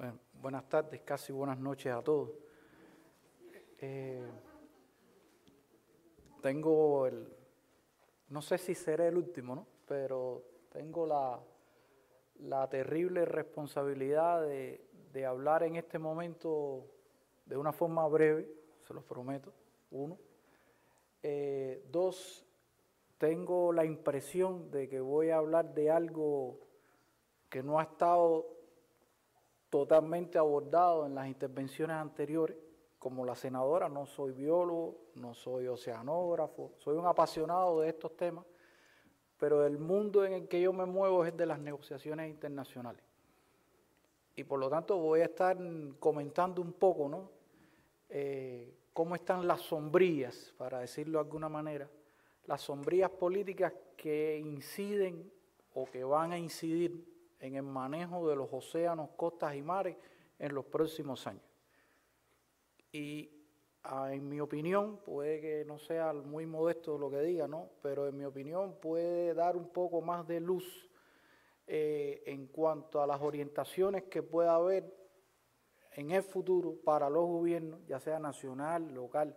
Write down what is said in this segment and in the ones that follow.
Bueno, buenas tardes, casi buenas noches a todos. No sé si seré el último, ¿no? Pero tengo la terrible responsabilidad de hablar en este momento de una forma breve, se los prometo, uno. Dos, tengo la impresión de que voy a hablar de algo que no ha estado totalmente abordado en las intervenciones anteriores. Como la senadora, no soy biólogo, no soy oceanógrafo, soy un apasionado de estos temas, pero el mundo en el que yo me muevo es de las negociaciones internacionales. Y por lo tanto voy a estar comentando un poco, ¿no? Cómo están las sombrillas, para decirlo de alguna manera, las sombrillas políticas que inciden o que van a incidir en el manejo de los océanos, costas y mares en los próximos años. Y en mi opinión, puede que no sea muy modesto lo que diga, ¿no? Pero en mi opinión puede dar un poco más de luz en cuanto a las orientaciones que pueda haber en el futuro para los gobiernos, ya sea nacional, local,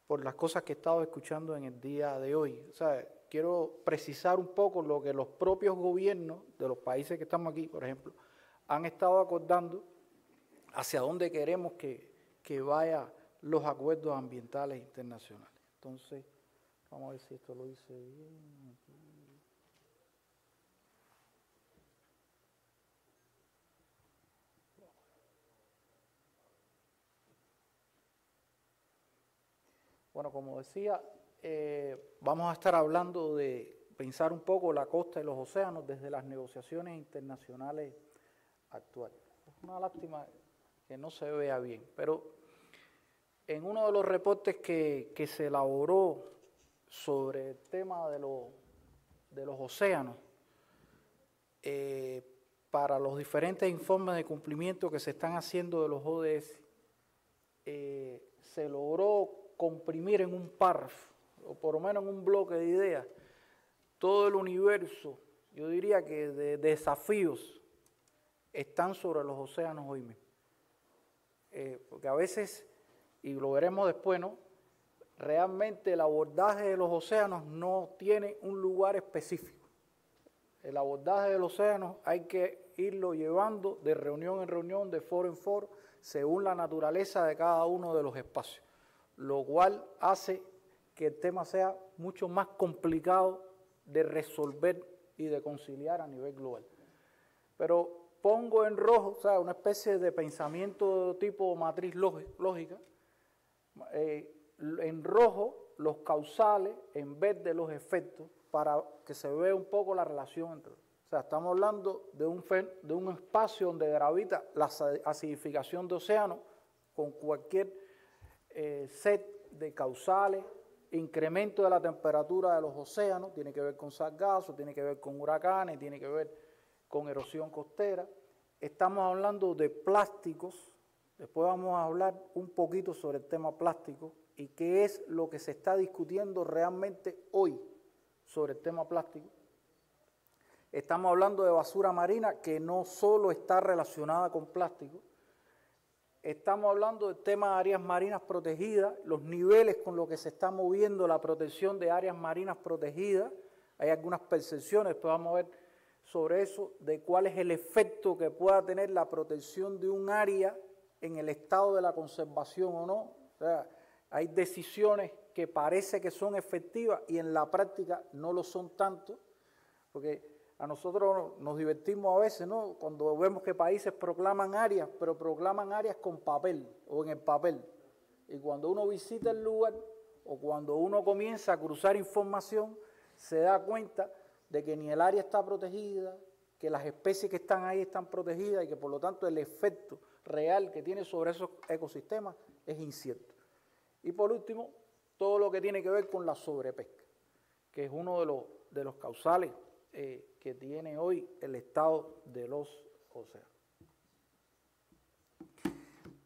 por las cosas que he estado escuchando en el día de hoy. O sea, quiero precisar un poco lo que los propios gobiernos de los países que estamos aquí, por ejemplo, han estado acordando hacia dónde queremos que vayan los acuerdos ambientales internacionales. Entonces, vamos a ver si esto lo hice bien. Bueno, como decía, vamos a estar hablando de pensar un poco la costa y los océanos desde las negociaciones internacionales actuales. Es una lástima que no se vea bien, pero en uno de los reportes que se elaboró sobre el tema de los océanos, para los diferentes informes de cumplimiento que se están haciendo de los ODS, se logró comprimir en un párrafo, o por lo menos en un bloque de ideas, todo el universo, yo diría que de desafíos están sobre los océanos hoy mismo. Porque a veces, y lo veremos después, ¿no? Realmente el abordaje de los océanos no tiene un lugar específico. El abordaje de los océanos hay que irlo llevando de reunión en reunión, de foro en foro, según la naturaleza de cada uno de los espacios, lo cual hace que el tema sea mucho más complicado de resolver y de conciliar a nivel global. Pero pongo en rojo, o sea, una especie de pensamiento tipo matriz lógica, en rojo los causales, en verde los efectos, para que se vea un poco la relación entre ellos. O sea, estamos hablando de un espacio donde gravita la acidificación de océanos con cualquier set de causales, incremento de la temperatura de los océanos, tiene que ver con sargazo, tiene que ver con huracanes, tiene que ver con erosión costera. Estamos hablando de plásticos, después vamos a hablar un poquito sobre el tema plástico y qué es lo que se está discutiendo realmente hoy sobre el tema plástico. Estamos hablando de basura marina que no solo está relacionada con plástico. Estamos hablando del tema de áreas marinas protegidas, los niveles con los que se está moviendo la protección de áreas marinas protegidas. Hay algunas percepciones, después vamos a ver sobre eso, de cuál es el efecto que pueda tener la protección de un área en el estado de la conservación o no. O sea, hay decisiones que parece que son efectivas y en la práctica no lo son tanto, porque a nosotros nos divertimos a veces, ¿no? Cuando vemos que países proclaman áreas, pero proclaman áreas con papel o en el papel. Y cuando uno visita el lugar o cuando uno comienza a cruzar información, se da cuenta de que ni el área está protegida, que las especies que están ahí están protegidas y que por lo tanto el efecto real que tiene sobre esos ecosistemas es incierto. Y por último, todo lo que tiene que ver con la sobrepesca, que es uno de los causales que tiene hoy el estado de los océanos.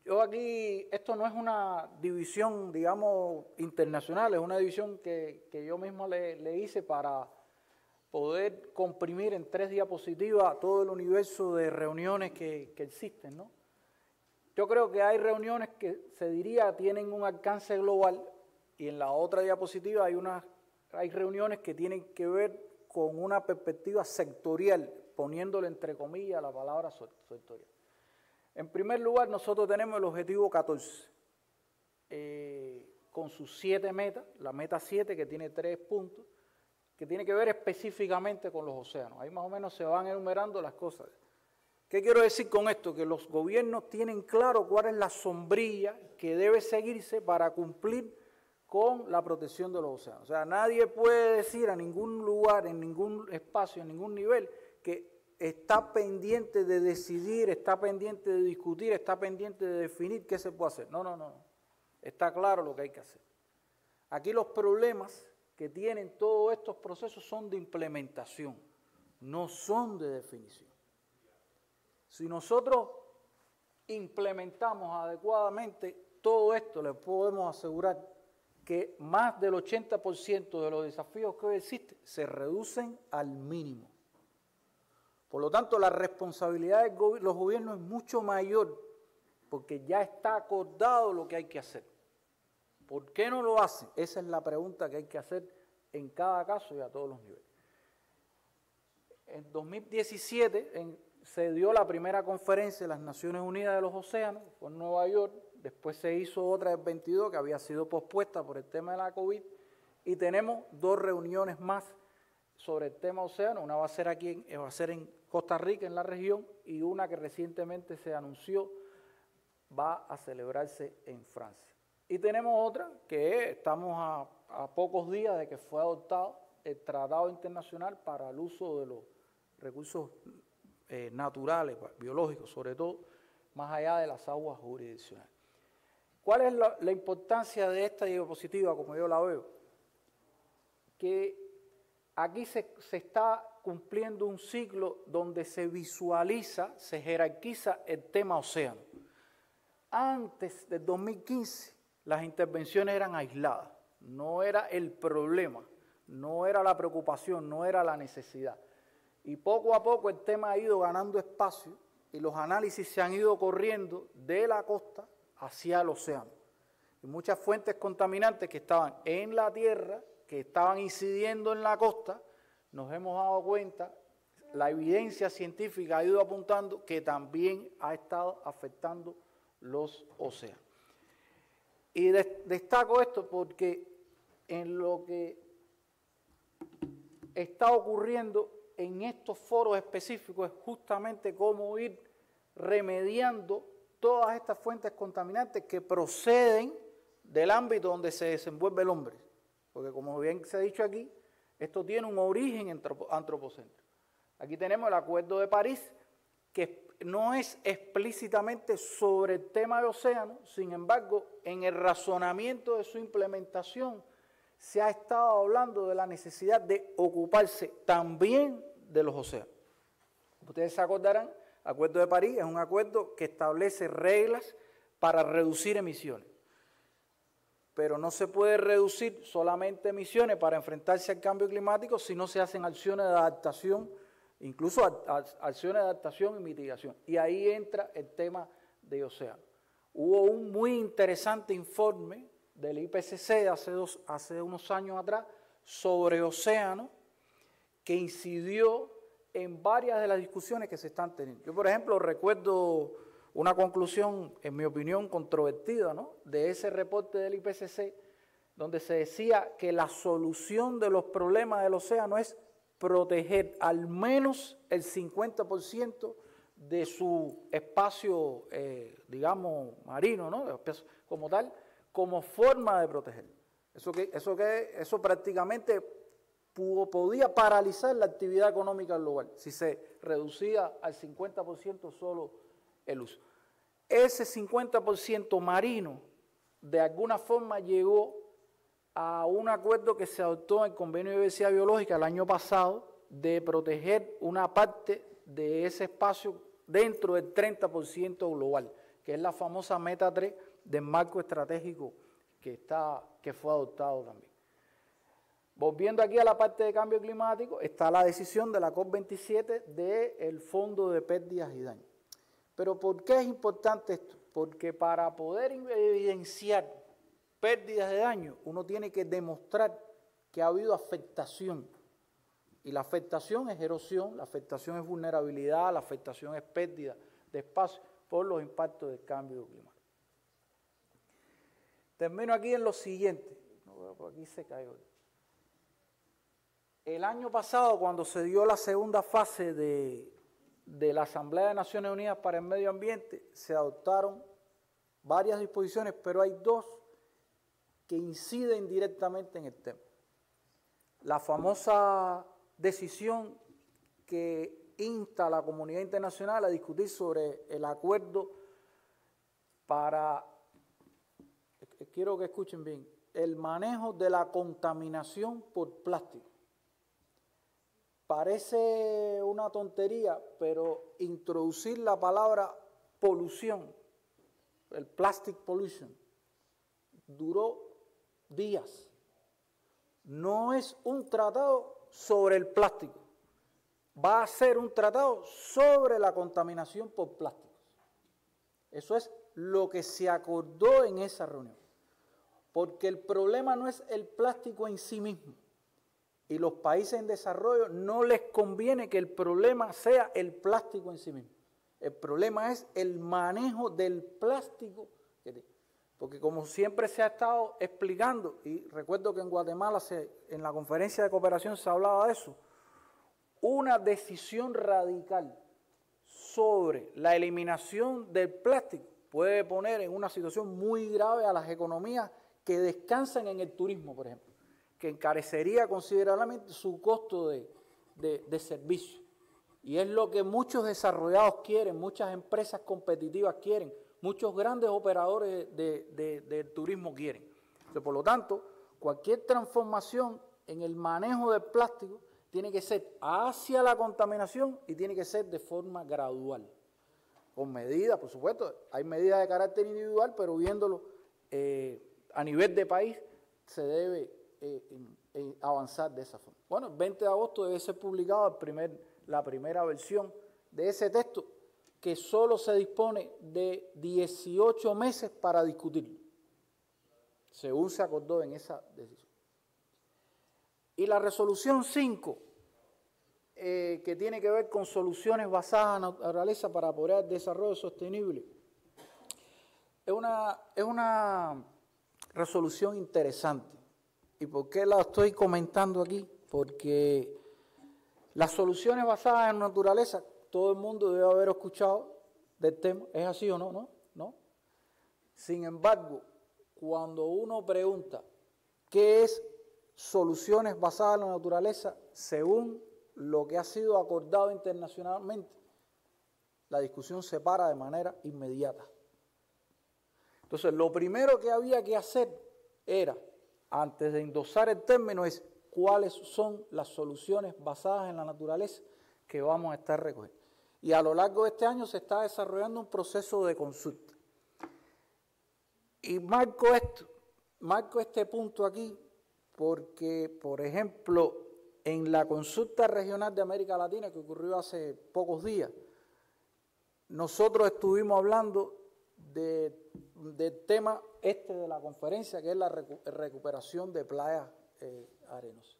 Yo aquí, esto no es una división, digamos, internacional, es una división que yo mismo le hice para poder comprimir en 3 diapositivas todo el universo de reuniones que existen, ¿no? Yo creo que hay reuniones que se diría tienen un alcance global y en la otra diapositiva hay reuniones que tienen que ver con una perspectiva sectorial, poniéndole entre comillas la palabra sectorial. En primer lugar, nosotros tenemos el objetivo 14, con sus 7 metas, la meta 7 que tiene 3 puntos, que tiene que ver específicamente con los océanos. Ahí más o menos se van enumerando las cosas. ¿Qué quiero decir con esto? Que los gobiernos tienen claro cuál es la sombrilla que debe seguirse para cumplir con la protección de los océanos. O sea, nadie puede decir a ningún lugar, en ningún espacio, en ningún nivel, que está pendiente de decidir, está pendiente de discutir, está pendiente de definir qué se puede hacer. No, no, no. Está claro lo que hay que hacer. Aquí los problemas que tienen todos estos procesos son de implementación, no son de definición. Si nosotros implementamos adecuadamente todo esto, les podemos asegurar que más del 80% de los desafíos que hoy existen se reducen al mínimo. Por lo tanto, la responsabilidad de los gobiernos es mucho mayor porque ya está acordado lo que hay que hacer. ¿Por qué no lo hacen? Esa es la pregunta que hay que hacer en cada caso y a todos los niveles. En 2017 se dio la primera conferencia de las Naciones Unidas de los Océanos, fue en Nueva York, después se hizo otra el 22 que había sido pospuesta por el tema de la COVID y tenemos 2 reuniones más sobre el tema océano, una va a ser aquí, va a ser en Costa Rica, en la región, y una que recientemente se anunció va a celebrarse en Francia. Y tenemos otra que estamos a pocos días de que fue adoptado el Tratado Internacional para el uso de los recursos naturales, biológicos, sobre todo, más allá de las aguas jurisdiccionales. ¿Cuál es la importancia de esta diapositiva, como yo la veo? Que aquí se está cumpliendo un ciclo donde se visualiza, se jerarquiza el tema océano. Antes del 2015, las intervenciones eran aisladas, no era el problema, no era la preocupación, no era la necesidad. Y poco a poco el tema ha ido ganando espacio y los análisis se han ido corriendo de la costa hacia el océano. Y muchas fuentes contaminantes que estaban en la tierra, que estaban incidiendo en la costa, nos hemos dado cuenta, la evidencia científica ha ido apuntando que también ha estado afectando los océanos. Y destaco esto porque en lo que está ocurriendo en estos foros específicos es justamente cómo ir remediando todas estas fuentes contaminantes que proceden del ámbito donde se desenvuelve el hombre. Porque como bien se ha dicho aquí, esto tiene un origen antropocéntrico. Aquí tenemos el Acuerdo de París, que no es explícitamente sobre el tema de océano, sin embargo, en el razonamiento de su implementación se ha estado hablando de la necesidad de ocuparse también de los océanos. Ustedes se acordarán, el Acuerdo de París es un acuerdo que establece reglas para reducir emisiones. Pero no se puede reducir solamente emisiones para enfrentarse al cambio climático si no se hacen acciones de adaptación, incluso acciones de adaptación y mitigación. Y ahí entra el tema de océano. Hubo un muy interesante informe del IPCC hace unos años atrás sobre océano que incidió en varias de las discusiones que se están teniendo. Yo, por ejemplo, recuerdo una conclusión, en mi opinión, controvertida, ¿no?, de ese reporte del IPCC, donde se decía que la solución de los problemas del océano es proteger al menos el 50% de su espacio, digamos, marino, ¿no?, como tal, como forma de proteger. Eso prácticamente podía paralizar la actividad económica global si se reducía al 50% solo el uso. Ese 50% marino de alguna forma llegó a un acuerdo que se adoptó en el Convenio de Diversidad Biológica el año pasado de proteger una parte de ese espacio dentro del 30% global, que es la famosa Meta 3 del marco estratégico que fue adoptado también. Volviendo aquí a la parte de cambio climático, está la decisión de la COP27 del Fondo de Pérdidas y Daños. Pero ¿por qué es importante esto? Porque para poder evidenciar pérdidas de daño, uno tiene que demostrar que ha habido afectación. Y la afectación es erosión, la afectación es vulnerabilidad, la afectación es pérdida de espacio por los impactos del cambio climático. Termino aquí en lo siguiente. No, por aquí se cayó. El año pasado, cuando se dio la segunda fase de la Asamblea de Naciones Unidas para el Medio Ambiente, se adoptaron varias disposiciones, pero hay dos que inciden directamente en el tema. La famosa decisión que insta a la comunidad internacional a discutir sobre el acuerdo para, quiero que escuchen bien, el manejo de la contaminación por plástico. Parece una tontería, pero introducir la palabra polución, el plastic pollution, duró días. No es un tratado sobre el plástico, va a ser un tratado sobre la contaminación por plásticos. Eso es lo que se acordó en esa reunión, porque el problema no es el plástico en sí mismo. Y los países en desarrollo no les conviene que el problema sea el plástico en sí mismo. El problema es el manejo del plástico. Porque como siempre se ha estado explicando, y recuerdo que en Guatemala en la conferencia de cooperación se hablaba de eso, una decisión radical sobre la eliminación del plástico puede poner en una situación muy grave a las economías que descansan en el turismo, por ejemplo, que encarecería considerablemente su costo de servicio. Y es lo que muchos desarrollados quieren, muchas empresas competitivas quieren, muchos grandes operadores del turismo quieren. Entonces, por lo tanto, cualquier transformación en el manejo del plástico tiene que ser hacia la contaminación y tiene que ser de forma gradual, con medidas, por supuesto, hay medidas de carácter individual, pero viéndolo a nivel de país se debe avanzar de esa forma. Bueno, el 20 de agosto debe ser publicado la primera versión de ese texto, que solo se dispone de 18 meses para discutirlo, según se acordó en esa decisión. Y la resolución 5, que tiene que ver con soluciones basadas en la naturaleza para apoyar el desarrollo sostenible, es una resolución interesante. ¿Y por qué la estoy comentando aquí? Porque las soluciones basadas en la naturaleza, todo el mundo debe haber escuchado del tema, ¿es así o no? ¿No? Sin embargo, cuando uno pregunta qué es soluciones basadas en la naturaleza, según lo que ha sido acordado internacionalmente, la discusión se para de manera inmediata. Entonces, lo primero que había que hacer era, antes de endosar el término, es cuáles son las soluciones basadas en la naturaleza que vamos a estar recogiendo. Y a lo largo de este año se está desarrollando un proceso de consulta. Y marco este punto aquí porque, por ejemplo, en la consulta regional de América Latina que ocurrió hace pocos días, nosotros estuvimos hablando del tema de la conferencia, que es la recuperación de playas arenosas.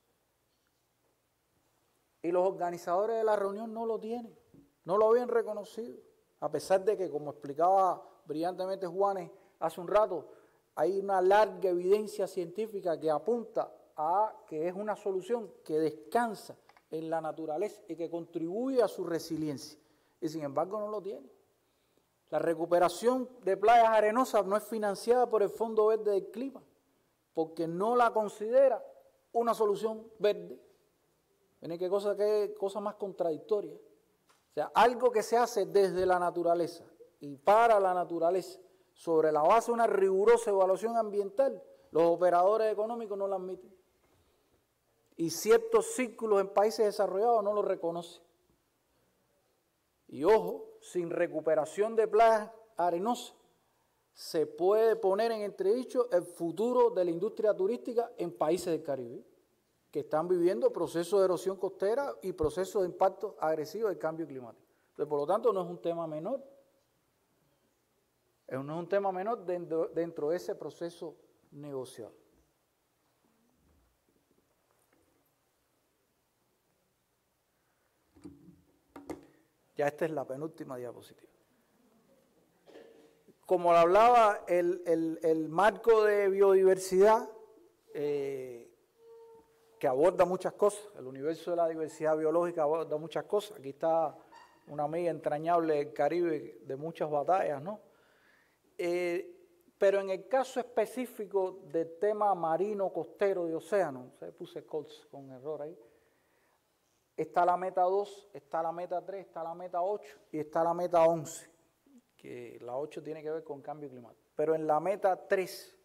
Y los organizadores de la reunión no lo tienen, no lo habían reconocido, a pesar de que, como explicaba brillantemente Juanes hace un rato, hay una larga evidencia científica que apunta a que es una solución que descansa en la naturaleza y que contribuye a su resiliencia. Y sin embargo no lo tienen. La recuperación de playas arenosas no es financiada por el Fondo Verde del Clima, porque no la considera una solución verde. Miren qué cosa más contradictoria. O sea, algo que se hace desde la naturaleza y para la naturaleza, sobre la base de una rigurosa evaluación ambiental, los operadores económicos no la admiten. Y ciertos círculos en países desarrollados no lo reconocen. Y ojo, sin recuperación de playas arenosas, se puede poner en entredicho el futuro de la industria turística en países del Caribe. que están viviendo procesos de erosión costera y procesos de impacto agresivo del cambio climático. Entonces, por lo tanto, no es un tema menor. No es un tema menor dentro de ese proceso negociado. Ya esta es la penúltima diapositiva. Como hablaba, el marco de biodiversidad, que aborda muchas cosas, el universo de la diversidad biológica aborda muchas cosas. Aquí está una amiga entrañable del Caribe de muchas batallas, ¿no? Pero en el caso específico del tema marino, costero y océano, puse COLS con error ahí, está la meta 2, está la meta 3, está la meta 8 y está la meta 11, que la 8 tiene que ver con cambio climático. Pero en la meta 3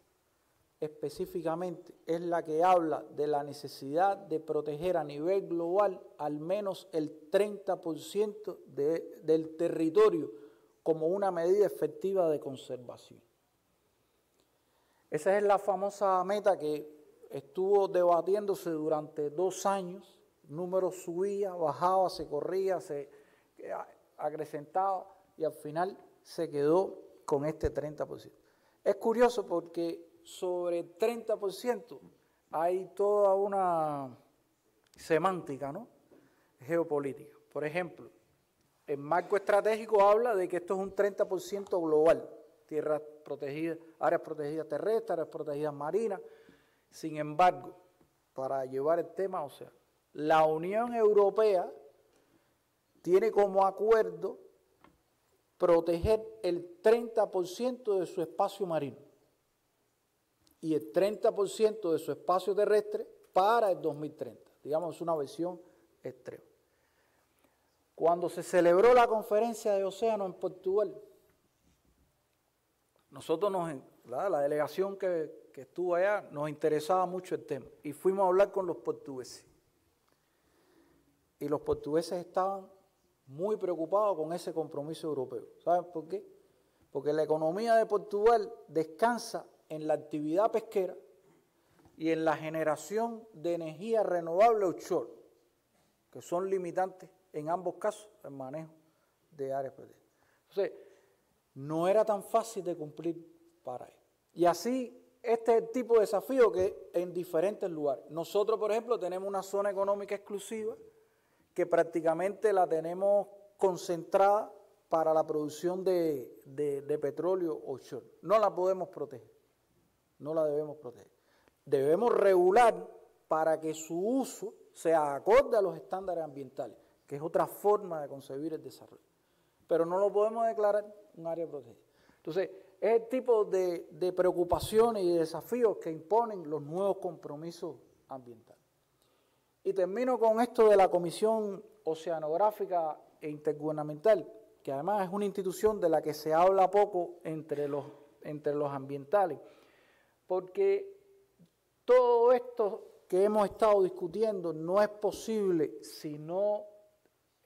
específicamente es la que habla de la necesidad de proteger a nivel global al menos el 30% del territorio como una medida efectiva de conservación. Esa es la famosa meta que estuvo debatiéndose durante 2 años. El número subía, bajaba, se corría, se acrecentaba y al final se quedó con este 30%. Es curioso porque sobre el 30% hay toda una semántica, ¿no?, geopolítica. Por ejemplo, el marco estratégico habla de que esto es un 30% global, tierras protegidas, áreas protegidas terrestres, áreas protegidas marinas. Sin embargo, para llevar el tema, o sea, la Unión Europea tiene como acuerdo proteger el 30% de su espacio marino y el 30% de su espacio terrestre para el 2030. Digamos, es una versión extrema. Cuando se celebró la conferencia de océano en Portugal, nosotros la delegación que estuvo allá, nos interesaba mucho el tema y fuimos a hablar con los portugueses. Y los portugueses estaban muy preocupados con ese compromiso europeo. ¿Saben por qué? Porque la economía de Portugal descansa en la actividad pesquera y en la generación de energía renovable offshore, que son limitantes en ambos casos el manejo de áreas protegidas. Entonces, no era tan fácil de cumplir para ellos. Y así, este es el tipo de desafío que en diferentes lugares. Nosotros, por ejemplo, tenemos una zona económica exclusiva que prácticamente la tenemos concentrada para la producción de petróleo offshore. No la podemos proteger, no la debemos proteger. Debemos regular para que su uso sea acorde a los estándares ambientales, que es otra forma de concebir el desarrollo. Pero no lo podemos declarar un área protegida. Entonces, es el tipo de preocupaciones y desafíos que imponen los nuevos compromisos ambientales. Y termino con esto de la Comisión Oceanográfica e Intergubernamental, que además es una institución de la que se habla poco entre los ambientales, porque todo esto que hemos estado discutiendo no es posible si no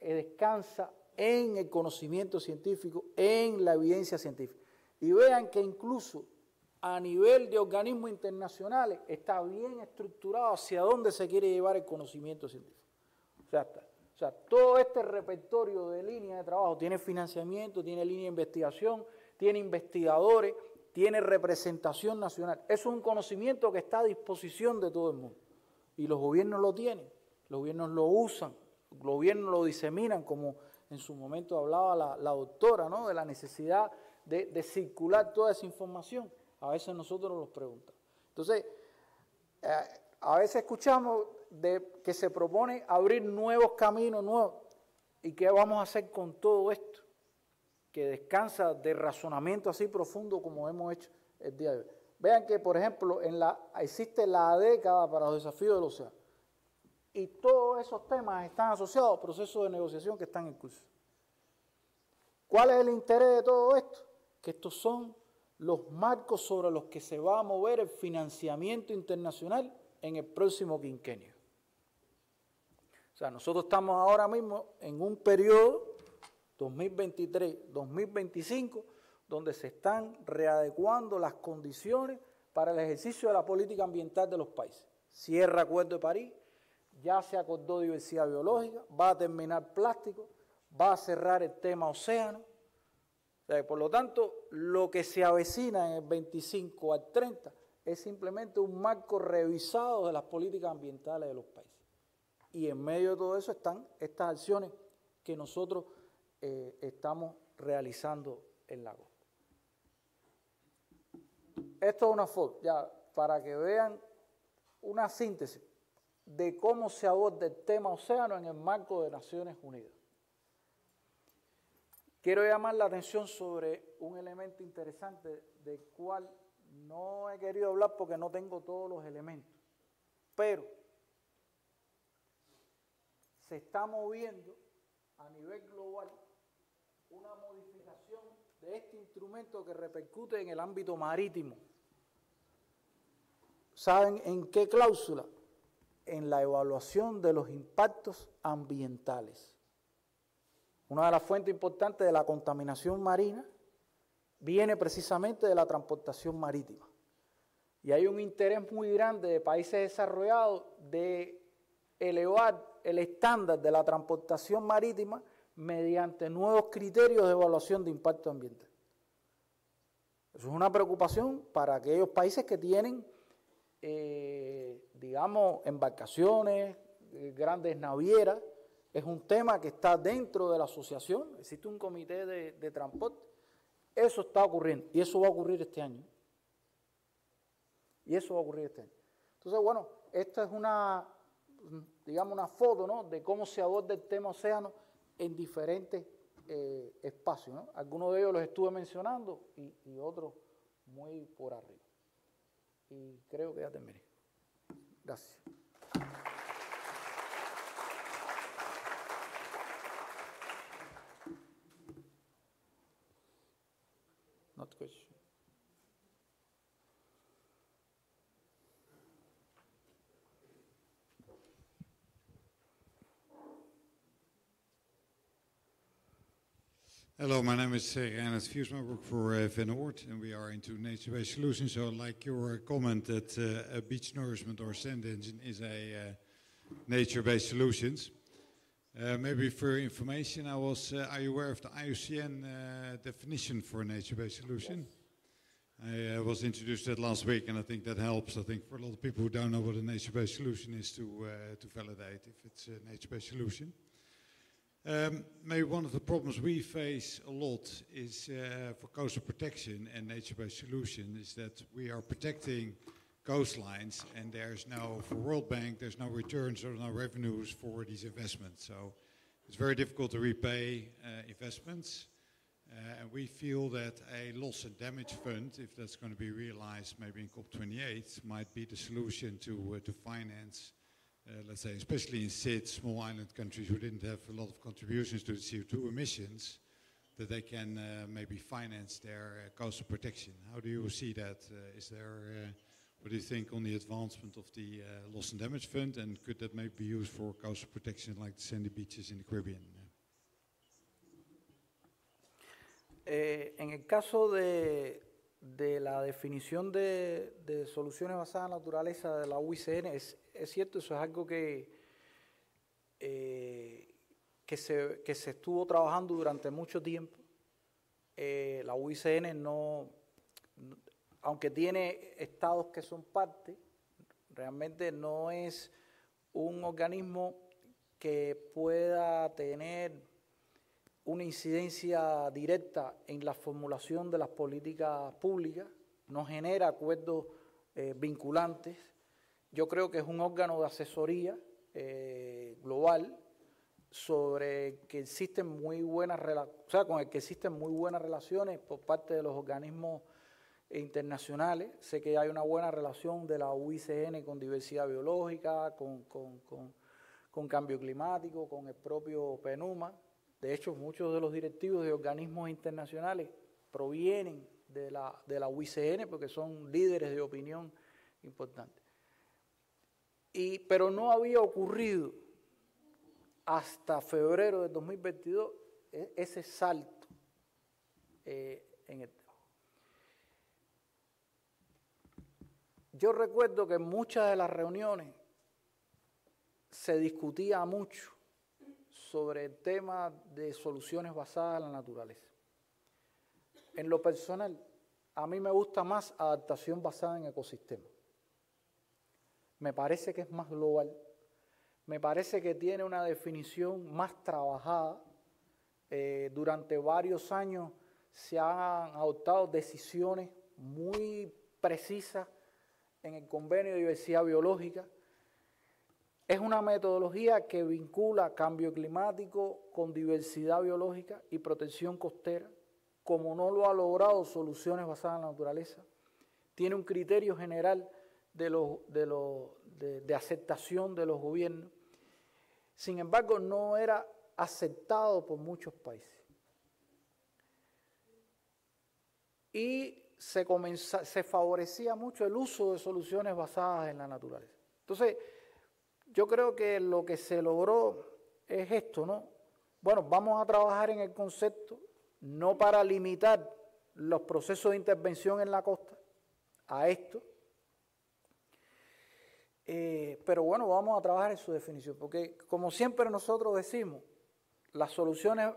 descansa en el conocimiento científico, en la evidencia científica. Y vean que incluso a nivel de organismos internacionales está bien estructurado hacia dónde se quiere llevar el conocimiento científico. O sea, todo este repertorio de líneas de trabajo tiene financiamiento, tiene línea de investigación, tiene investigadores, tiene representación nacional. Eso es un conocimiento que está a disposición de todo el mundo. Y los gobiernos lo tienen, los gobiernos lo usan, los gobiernos lo diseminan, como en su momento hablaba la doctora, ¿no?, de la necesidad de circular toda esa información. A veces nosotros nos preguntamos. Entonces, a veces escuchamos que se propone abrir nuevos caminos nuevos. ¿Y qué vamos a hacer con todo esto? Que descansa de razonamiento así profundo como hemos hecho el día de hoy. Vean que, por ejemplo, existe la década para los desafíos del océano. Y todos esos temas están asociados a procesos de negociación que están en curso. ¿Cuál es el interés de todo esto? Que estos son los marcos sobre los que se va a mover el financiamiento internacional en el próximo quinquenio. O sea, nosotros estamos ahora mismo en un periodo 2023-2025 donde se están readecuando las condiciones para el ejercicio de la política ambiental de los países. Cierra Acuerdo de París, ya se acordó diversidad biológica, va a terminar plástico, va a cerrar el tema océano. O sea, por lo tanto, lo que se avecina en el 25 al 30 es simplemente un marco revisado de las políticas ambientales de los países. Y en medio de todo eso están estas acciones que nosotros estamos realizando en la costa. Esto es una foto, ya para que vean una síntesis de cómo se aborda el tema océano en el marco de Naciones Unidas. Quiero llamar la atención sobre un elemento interesante del cual no he querido hablar porque no tengo todos los elementos, pero se está moviendo a nivel global una modificación de este instrumento que repercute en el ámbito marítimo. ¿Saben en qué cláusula? En la evaluación de los impactos ambientales. Una de las fuentes importantes de la contaminación marina viene precisamente de la transportación marítima. Y hay un interés muy grande de países desarrollados de elevar el estándar de la transportación marítima mediante nuevos criterios de evaluación de impacto ambiental. Eso es una preocupación para aquellos países que tienen, digamos, embarcaciones, grandes navieras. Es un tema que está dentro de la asociación, existe un comité de transporte. Eso está ocurriendo y eso va a ocurrir este año. Y eso va a ocurrir este año. Entonces, bueno, esta es una, digamos, una foto, ¿no?, de cómo se aborda el tema océano en diferentes espacios, ¿no? Algunos de ellos los estuve mencionando y otros muy por arriba. Y creo que ya terminé. Gracias. Not question. Hello, my name is Reinhard Viersma. I work for Van Oort, and we are into nature-based solutions. So, like your comment that a beach nourishment or sand engine is a nature-based solutions. Maybe for information, are you aware of the IUCN definition for a nature-based solution? I was introduced that last week, and I think that helps. I think for a lot of people who don't know what a nature-based solution is to validate if it's a nature-based solution. Maybe one of the problems we face a lot is for coastal protection and nature-based solution is that we are protecting coastlines and there's no, for World Bank, there's no returns or no revenues for these investments. So it's very difficult to repay investments. And we feel that a loss and damage fund, if that's going to be realized maybe in COP28, might be the solution to finance let's say, especially in SIDS, small island countries who didn't have a lot of contributions to the CO2 emissions, that they can maybe finance their coastal protection. How do you see that? What do you think on the advancement of the loss and damage fund, and could that maybe be used for coastal protection like the sandy beaches in the Caribbean? En el caso de la definición de soluciones basadas en la naturaleza de la UICN, es cierto, eso es algo que se estuvo trabajando durante mucho tiempo. La UICN aunque tiene estados que son parte, realmente no es un organismo que pueda tener una incidencia directa en la formulación de las políticas públicas, no genera acuerdos vinculantes. Yo creo que es un órgano de asesoría global sobre que existen muy buenas con el que existen muy buenas relaciones por parte de los organismos internacionales. Sé que hay una buena relación de la UICN con diversidad biológica, con cambio climático, con el propio PNUMA. De hecho, muchos de los directivos de organismos internacionales provienen de la UICN porque son líderes de opinión importantes. Pero no había ocurrido hasta febrero de 2022 ese salto en el tema. Yo recuerdo que en muchas de las reuniones se discutía mucho sobre el tema de soluciones basadas en la naturaleza. En lo personal, a mí me gusta más adaptación basada en ecosistemas. Me parece que es más global, me parece que tiene una definición más trabajada. Durante varios años se han adoptado decisiones muy precisas en el Convenio de Diversidad Biológica. Es una metodología que vincula cambio climático con diversidad biológica y protección costera, como no lo ha logrado soluciones basadas en la naturaleza. Tiene un criterio general de aceptación de los gobiernos. Sin embargo, no era aceptado por muchos países. Y se favorecía mucho el uso de soluciones basadas en la naturaleza. Entonces, yo creo que lo que se logró es esto, ¿no? Bueno, vamos a trabajar en el concepto, no para limitar los procesos de intervención en la costa a esto, pero bueno, vamos a trabajar en su definición, porque como siempre nosotros decimos, las soluciones,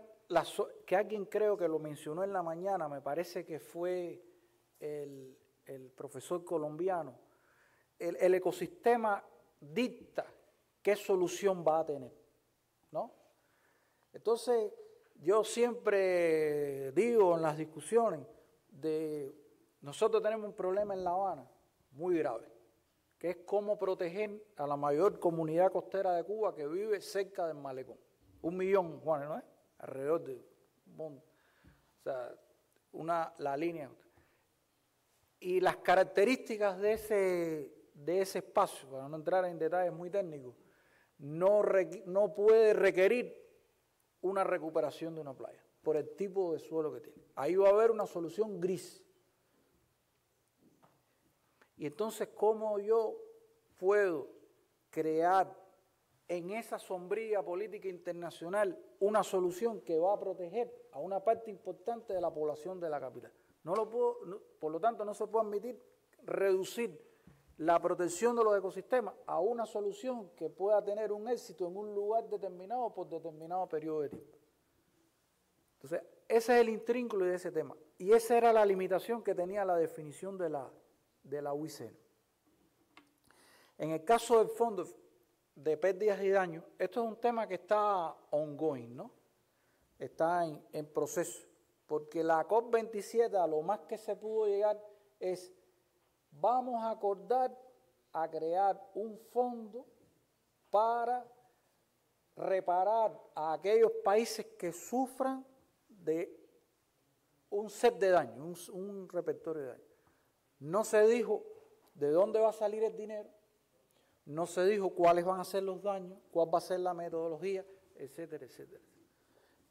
que alguien creo que lo mencionó en la mañana, me parece que fue el profesor colombiano, el ecosistema dicta qué solución va a tener, ¿no? Entonces, yo siempre digo en las discusiones nosotros tenemos un problema en La Habana muy grave, que es cómo proteger a la mayor comunidad costera de Cuba que vive cerca del malecón. 1 millón, Juan, ¿no es? Alrededor de o sea, la línea. Y las características de ese espacio, para no entrar en detalles muy técnicos, no puede requerir una recuperación de una playa por el tipo de suelo que tiene. Ahí va a haber una solución gris. Y entonces, ¿cómo yo puedo crear en esa sombría política internacional una solución que va a proteger a una parte importante de la población de la capital? Por lo tanto, no se puede admitir reducir la protección de los ecosistemas a una solución que pueda tener un éxito en un lugar determinado por determinado periodo de tiempo. Entonces, ese es el intrínculo de ese tema. Y esa era la limitación que tenía la definición de la UICN. En el caso del Fondo de Pérdidas y Daños, esto es un tema que está ongoing, ¿no? Está en proceso, porque la COP27 a lo más que se pudo llegar es: vamos a acordar a crear un fondo para reparar a aquellos países que sufran de un set de daños, un repertorio de daños. No se dijo de dónde va a salir el dinero, no se dijo cuáles van a ser los daños, cuál va a ser la metodología, etcétera, etcétera.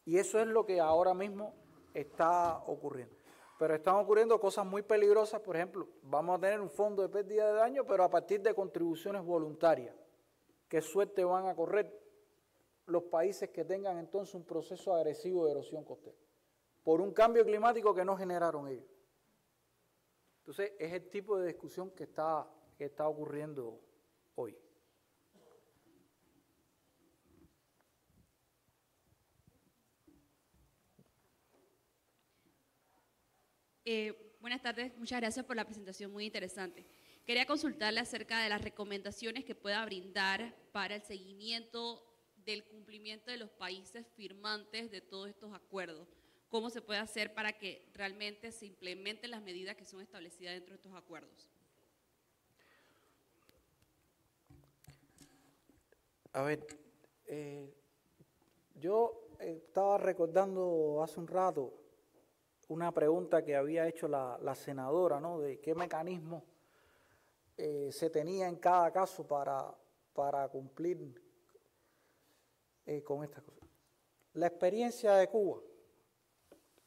Y eso es lo que ahora mismo está ocurriendo. Pero están ocurriendo cosas muy peligrosas. Por ejemplo, vamos a tener un fondo de pérdida de daño, pero a partir de contribuciones voluntarias. ¿Qué suerte van a correr los países que tengan entonces un proceso agresivo de erosión costera? Por un cambio climático que no generaron ellos. Entonces, es el tipo de discusión que está ocurriendo hoy. Buenas tardes, muchas gracias por la presentación muy interesante. Quería consultarle acerca de las recomendaciones que pueda brindar para el seguimiento del cumplimiento de los países firmantes de todos estos acuerdos. ¿Cómo se puede hacer para que realmente se implementen las medidas que son establecidas dentro de estos acuerdos? A ver, yo estaba recordando hace un rato una pregunta que había hecho la senadora, ¿no? De qué mecanismo se tenía en cada caso para cumplir con estas cosas. La experiencia de Cuba,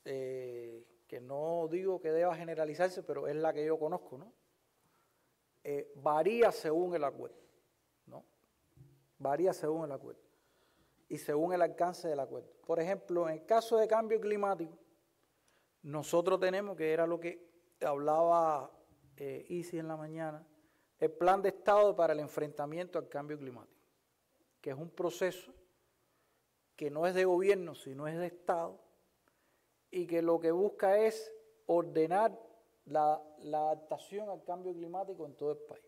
que no digo que deba generalizarse, pero es la que yo conozco, ¿no? Varía según el acuerdo, ¿no? Varía según el acuerdo y según el alcance del acuerdo. Por ejemplo, en el caso de cambio climático, nosotros tenemos, que era lo que hablaba Isis en la mañana, el Plan de Estado para el enfrentamiento al cambio climático, que es un proceso que no es de gobierno, sino es de Estado, y que lo que busca es ordenar la adaptación al cambio climático en todo el país.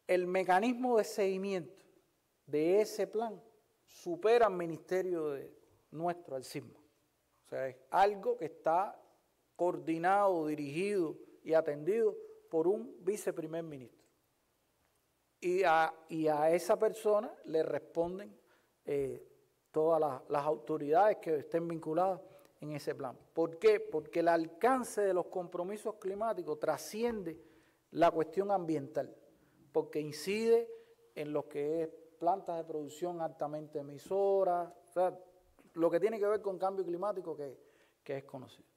El mecanismo de seguimiento de ese plan supera al ministerio nuestro, al SISMA. O sea, es algo que está coordinado, dirigido y atendido por un viceprimer ministro. Y a esa persona le responden todas las autoridades que estén vinculadas en ese plan. ¿Por qué? Porque el alcance de los compromisos climáticos trasciende la cuestión ambiental, porque incide en lo que es plantas de producción altamente emisoras, o sea, lo que tiene que ver con cambio climático que es conocido.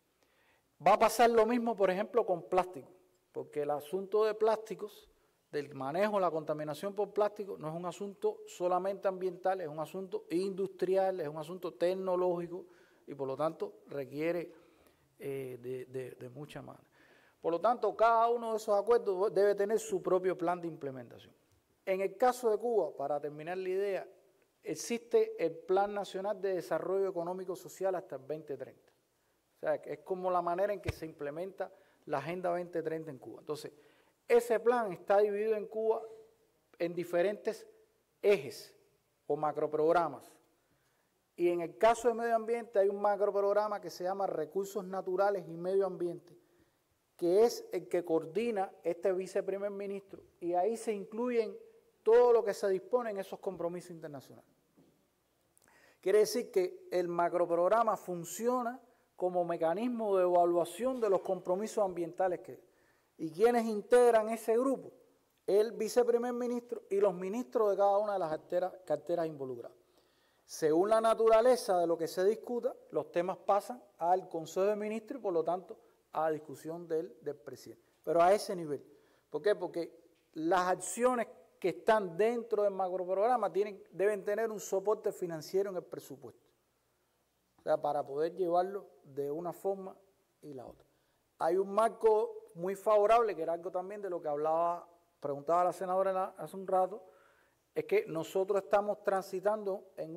Va a pasar lo mismo, por ejemplo, con plástico, porque el asunto de plásticos, del manejo, la contaminación por plástico, no es un asunto solamente ambiental, es un asunto industrial, es un asunto tecnológico y por lo tanto requiere de mucha mano. Por lo tanto, cada uno de esos acuerdos debe tener su propio plan de implementación. En el caso de Cuba, para terminar la idea, existe el Plan Nacional de Desarrollo Económico Social hasta el 2030. O sea, es como la manera en que se implementa la Agenda 2030 en Cuba. Entonces, ese plan está dividido en Cuba en diferentes ejes o macroprogramas. Y en el caso de medio ambiente hay un macroprograma que se llama Recursos Naturales y Medio Ambiente, que es el que coordina este viceprimer ministro, y ahí se incluyen todo lo que se dispone en esos compromisos internacionales. Quiere decir que el macroprograma funciona como mecanismo de evaluación de los compromisos ambientales y quienes integran ese grupo, el viceprimer ministro y los ministros de cada una de las carteras involucradas. Según la naturaleza de lo que se discuta, los temas pasan al Consejo de Ministros y por lo tanto a discusión del presidente. Pero a ese nivel. ¿Por qué? Porque las acciones que están dentro del macroprograma deben tener un soporte financiero en el presupuesto. O sea, para poder llevarlo de una forma y la otra. Hay un marco muy favorable, que era algo también de lo que preguntaba la senadora hace un rato, es que nosotros estamos transitando en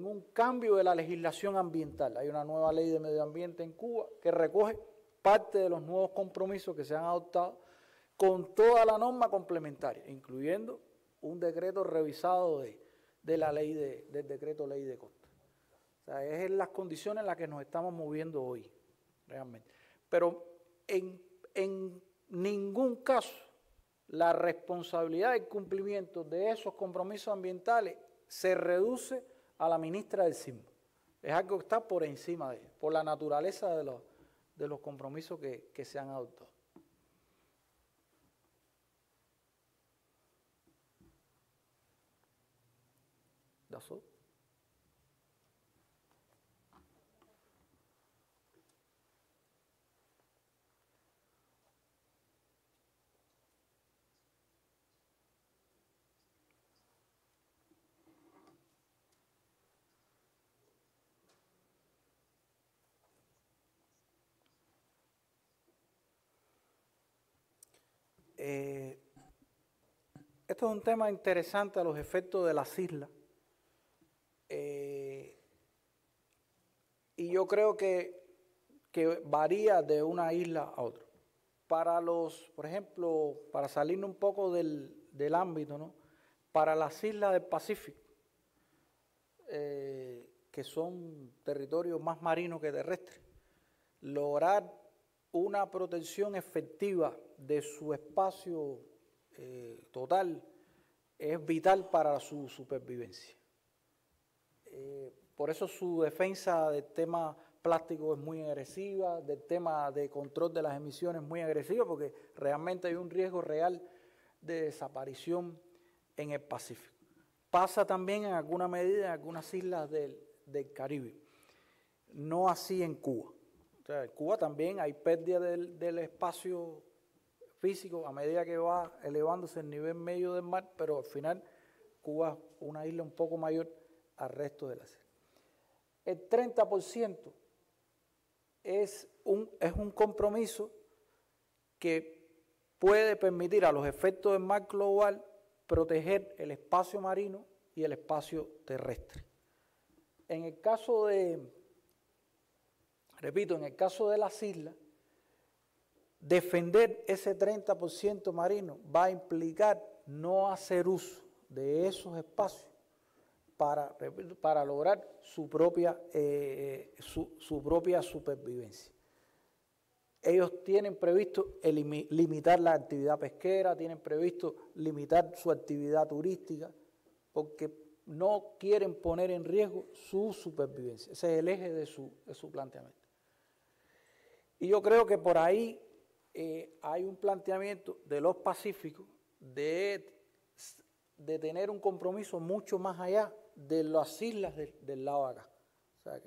un cambio de la legislación ambiental. Hay una nueva ley de medio ambiente en Cuba que recoge parte de los nuevos compromisos que se han adoptado con toda la norma complementaria, incluyendo un decreto revisado del decreto ley de costas. O sea, es en las condiciones en las que nos estamos moviendo hoy, realmente. Pero en ningún caso la responsabilidad del cumplimiento de esos compromisos ambientales se reduce a la ministra del SISMA. Es algo que está por encima de ella, por la naturaleza de los compromisos que se han adoptado. ¿That's all? Esto es un tema interesante a los efectos de las islas. Y yo creo que varía de una isla a otra. Por ejemplo, para salirnos un poco del ámbito, ¿no? Para las islas del Pacífico, que son territorios más marinos que terrestres, lograr una protección efectiva de su espacio total es vital para su supervivencia. Por eso su defensa del tema plástico es muy agresiva, del tema de control de las emisiones es muy agresiva, porque realmente hay un riesgo real de desaparición en el Pacífico. Pasa también en alguna medida en algunas islas del Caribe, no así en Cuba. O sea, en Cuba también hay pérdida del espacio físico a medida que va elevándose el nivel medio del mar, pero al final Cuba es una isla un poco mayor al resto de la isla. El 30% es un compromiso que puede permitir a los efectos del mar global proteger el espacio marino y el espacio terrestre. En el caso repito, en el caso de las islas, defender ese 30% marino va a implicar no hacer uso de esos espacios para lograr su propia supervivencia. Ellos tienen previsto limitar la actividad pesquera, tienen previsto limitar su actividad turística, porque no quieren poner en riesgo su supervivencia. Ese es el eje de su planteamiento. Y yo creo que por ahí hay un planteamiento de los pacíficos de tener un compromiso mucho más allá de las islas del lado de acá. O sea,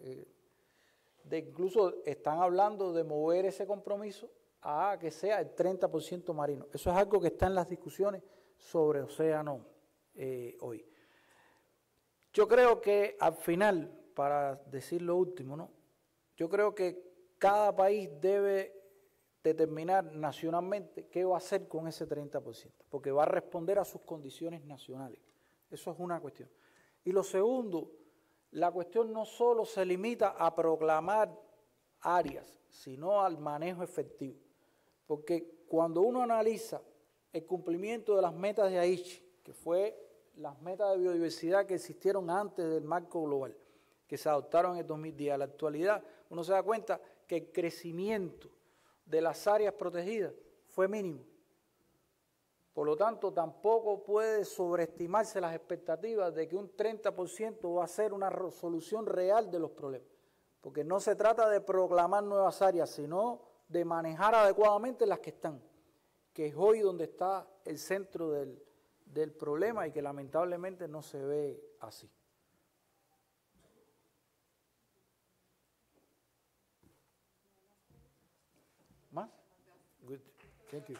incluso están hablando de mover ese compromiso a que sea el 30% marino. Eso es algo que está en las discusiones sobre océano hoy. Yo creo que al final, para decir lo último, ¿no? Yo creo que cada país debe determinar nacionalmente qué va a hacer con ese 30%, porque va a responder a sus condiciones nacionales. Eso es una cuestión. Y lo segundo, la cuestión no solo se limita a proclamar áreas, sino al manejo efectivo. Porque cuando uno analiza el cumplimiento de las metas de Aichi, que fue las metas de biodiversidad que existieron antes del marco global, que se adoptaron en el 2010, a la actualidad, uno se da cuenta que el crecimiento de las áreas protegidas fue mínimo. Por lo tanto, tampoco puede sobreestimarse las expectativas de que un 30% va a ser una solución real de los problemas. Porque no se trata de proclamar nuevas áreas, sino de manejar adecuadamente las que están, que es hoy donde está el centro del problema y que lamentablemente no se ve así. ¿Más? Good. Thank you.